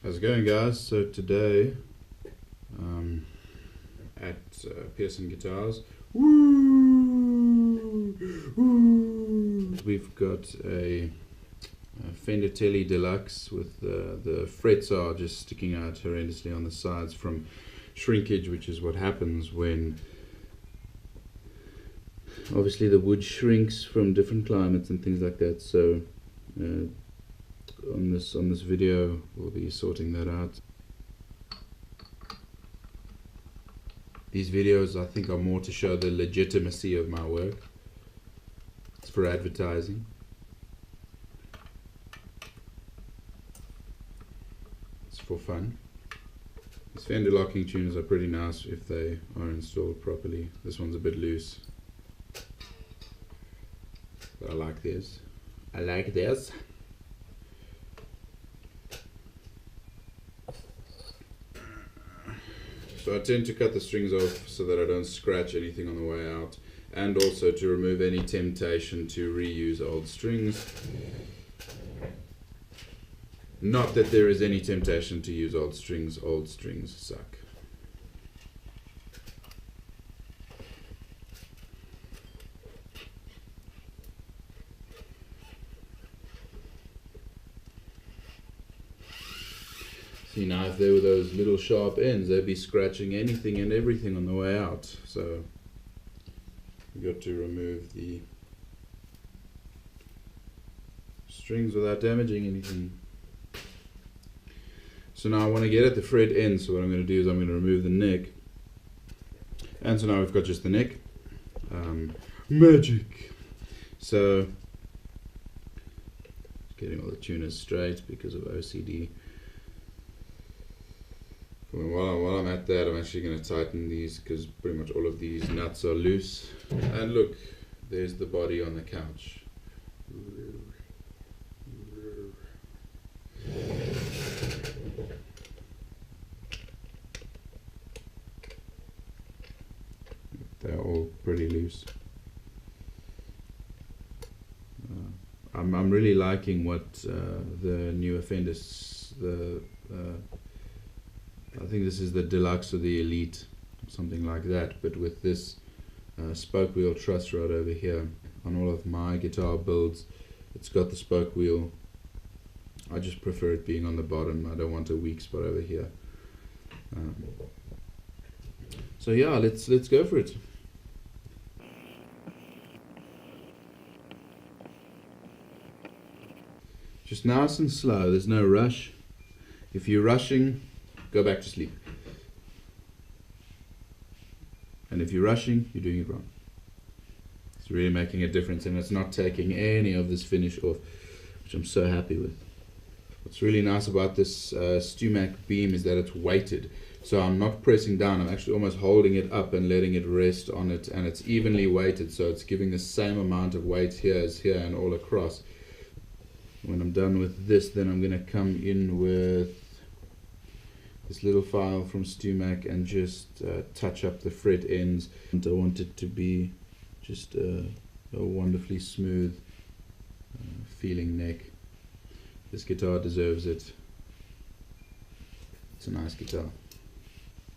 How's it going, guys? So today at Pearson Guitars, we've got a Fender Tele Deluxe with the frets are just sticking out horrendously on the sides from shrinkage, which is what happens when obviously the wood shrinks from different climates and things like that. So on this video we'll be sorting that out. These videos I think are more to show the legitimacy of my work. It's for advertising. It's for fun. These Fender locking tuners are pretty nice if they are installed properly. This one's a bit loose, but I like this. I like this. So I tend to cut the strings off so that I don't scratch anything on the way out, and also to remove any temptation to reuse old strings. Not that there is any temptation to use old strings suck. See, now if there were those little sharp ends, they'd be scratching anything and everything on the way out. So we got to remove the strings without damaging anything. So now I want to get at the fret end, so what I'm going to do is I'm going to remove the neck. And so now we've got just the neck. Magic! So, getting all the tuners straight because of OCD. While I'm at that, I'm actually going to tighten these because pretty much all of these nuts are loose. And look, there's the body on the couch. They're all pretty loose. I'm really liking what the newer Fenders, I think this is the Deluxe or the Elite, something like that, but with this spoke wheel truss rod over here. On all of my guitar builds, it's got the spoke wheel. I just prefer it being on the bottom. I don't want a weak spot over here. So yeah, let's go for it. Just nice and slow. There's no rush. If you're rushing, go back to sleep. And if you're rushing, you're doing it wrong. It's really making a difference, and it's not taking any of this finish off, which I'm so happy with. What's really nice about this Stewmac beam is that it's weighted. So I'm not pressing down, I'm actually almost holding it up and letting it rest on it, and it's evenly weighted, so it's giving the same amount of weight here as here and all across. When I'm done with this, then I'm going to come in with this little file from Stewmac and just touch up the fret ends. And I want it to be just a wonderfully smooth feeling neck. This guitar deserves it. It's a nice guitar.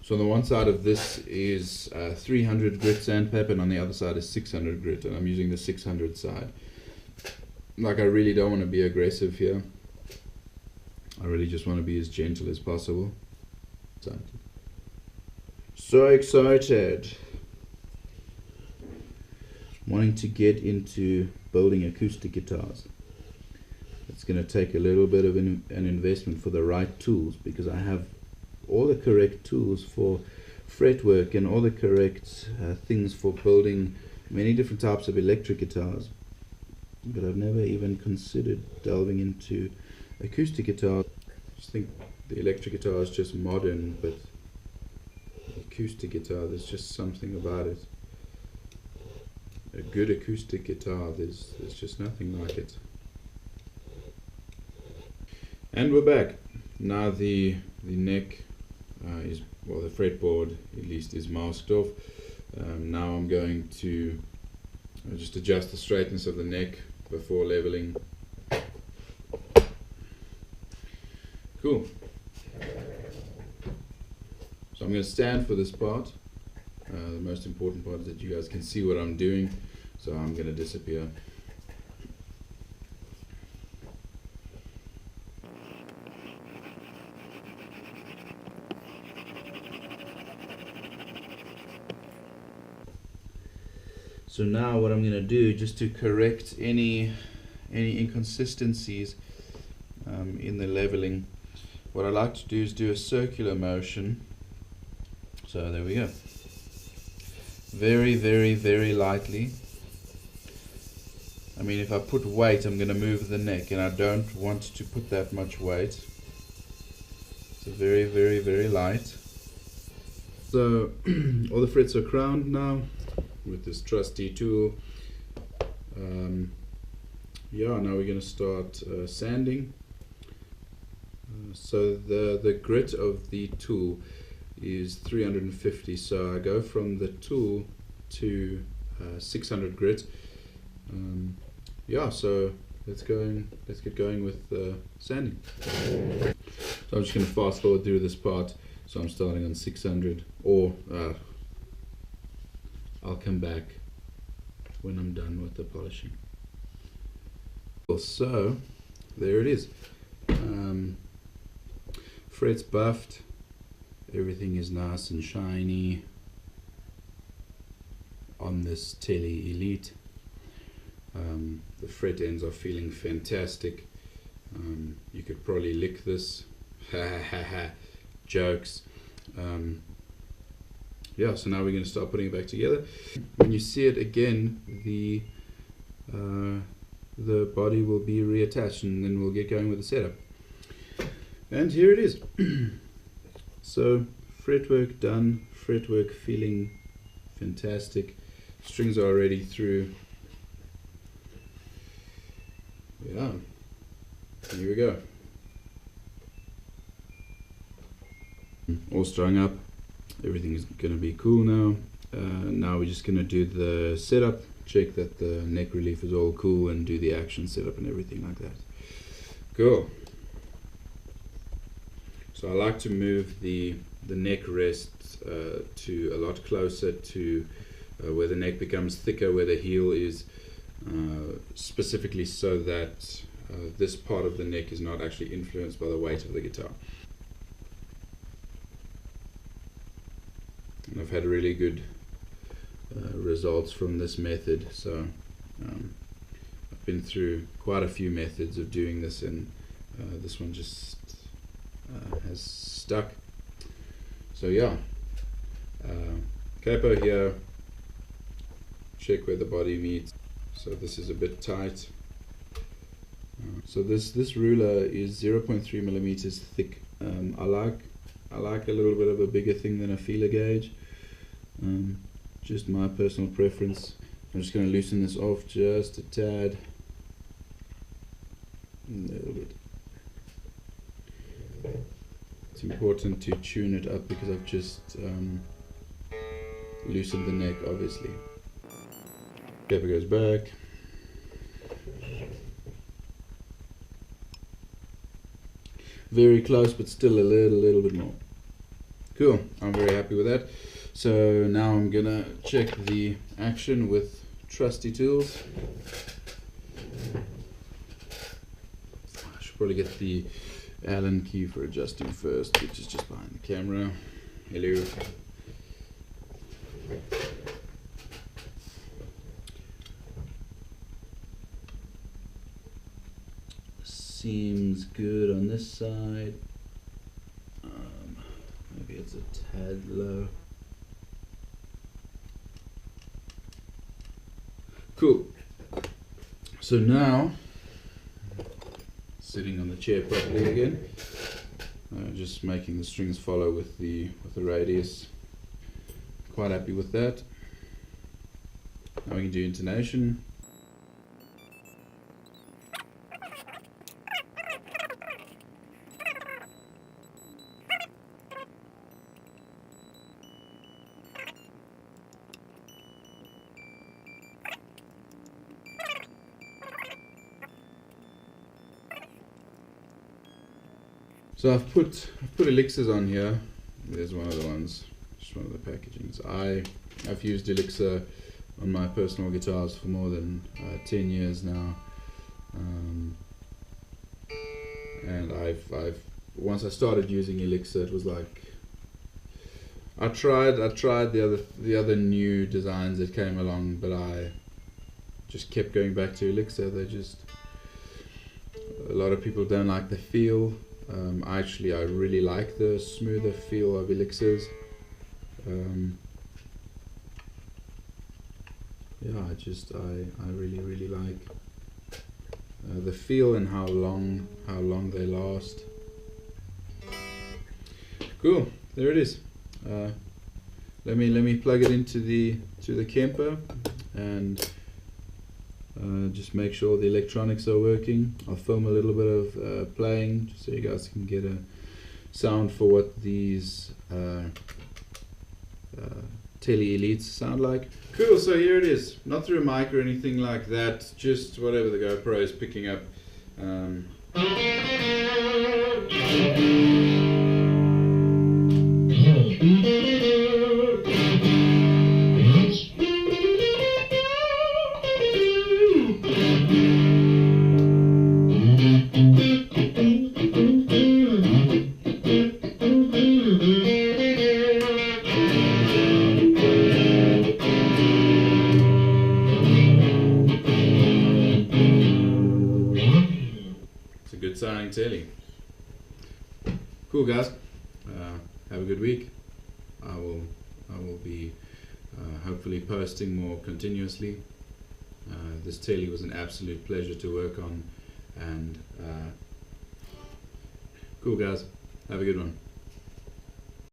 So on the one side of this is 300 grit sandpaper, and on the other side is 600 grit, and I'm using the 600 side. Like, I really don't want to be aggressive here. I really just want to be as gentle as possible. So excited. Wanting to get into building acoustic guitars. It's going to take a little bit of an investment for the right tools, because I have all the correct tools for fretwork and all the correct things for building many different types of electric guitars. But I've never even considered delving into acoustic guitar. I just think the electric guitar is just modern, but the acoustic guitar, there's just something about it. A good acoustic guitar, there's just nothing like it. And we're back. Now the neck is, well, the fretboard at least is masked off. Now I'm going to just adjust the straightness of the neck before leveling. Cool. I'm going to stand for this part. The most important part is that you guys can see what I'm doing, so I'm going to disappear. So now what I'm going to do, just to correct any inconsistencies in the leveling, what I like to do is do a circular motion. So there we go. Very, very, very lightly. I mean, if I put weight, I'm going to move the neck, and I don't want to put that much weight. So very, very, very light. So all the frets are crowned now with this trusty tool. Yeah, now we're going to start sanding. So the grit of the tool is 350, so I go from the tool to 600 grit. Yeah, so let's get going with sanding. So I'm just going to fast forward through this part. So I'm starting on 600, or I'll come back when I'm done with the polishing. So there it is. Frets buffed. Everything is nice and shiny on this Tele Elite. The fret ends are feeling fantastic. You could probably lick this. Ha ha ha. Jokes. Yeah, so now we're going to start putting it back together. When you see it again, the body will be reattached, and then we'll get going with the setup. And here it is. So fretwork done, fretwork feeling fantastic. Strings are already through. Yeah, here we go. All strung up. Everything is going to be cool now. Now we're just going to do the setup, check that the neck relief is all cool, and do the action setup and everything like that. Cool. So I like to move the neck rest to a lot closer to where the neck becomes thicker, where the heel is, specifically so that this part of the neck is not actually influenced by the weight of the guitar. And I've had really good results from this method, so I've been through quite a few methods of doing this, and this one just has stuck. So yeah, capo here, check where the body meets. So this is a bit tight. So this ruler is 0.3 millimeters thick. I like a little bit of a bigger thing than a feeler gauge. Just my personal preference. I'm just going to loosen this off just a tad. A little bit. It's important to tune it up because I've just loosened the neck, obviously. Capo goes back. Very close, but still a little bit more. Cool, I'm very happy with that. So now I'm gonna check the action with trusty tools. I should probably get the Allen key for adjusting first, which is just behind the camera. Hello. Seems good on this side. Maybe it's a tad low. Cool. So now, sitting on the chair properly again, just making the strings follow with the radius. Quite happy with that. Now we can do intonation. So I've put elixirs on here There's one of the ones, just one of the packagings. I've used Elixir on my personal guitars for more than 10 years now, and I've once I started using Elixir, it was like I tried the other new designs that came along, but I just kept going back to Elixir. A lot of people don't like the feel. I really like the smoother feel of Elixirs. Yeah, I really like the feel and how long they last. Cool, there it is. Let me plug it into the Kemper and just make sure the electronics are working. I'll film a little bit of playing just so you guys can get a sound for what these Tele Elites sound like. Cool, so here it is. Not through a mic or anything like that, just whatever the GoPro is picking up. Good sounding Tele. Cool guys, have a good week. I will be hopefully posting more continuously. This Tele was an absolute pleasure to work on, and cool guys, have a good one.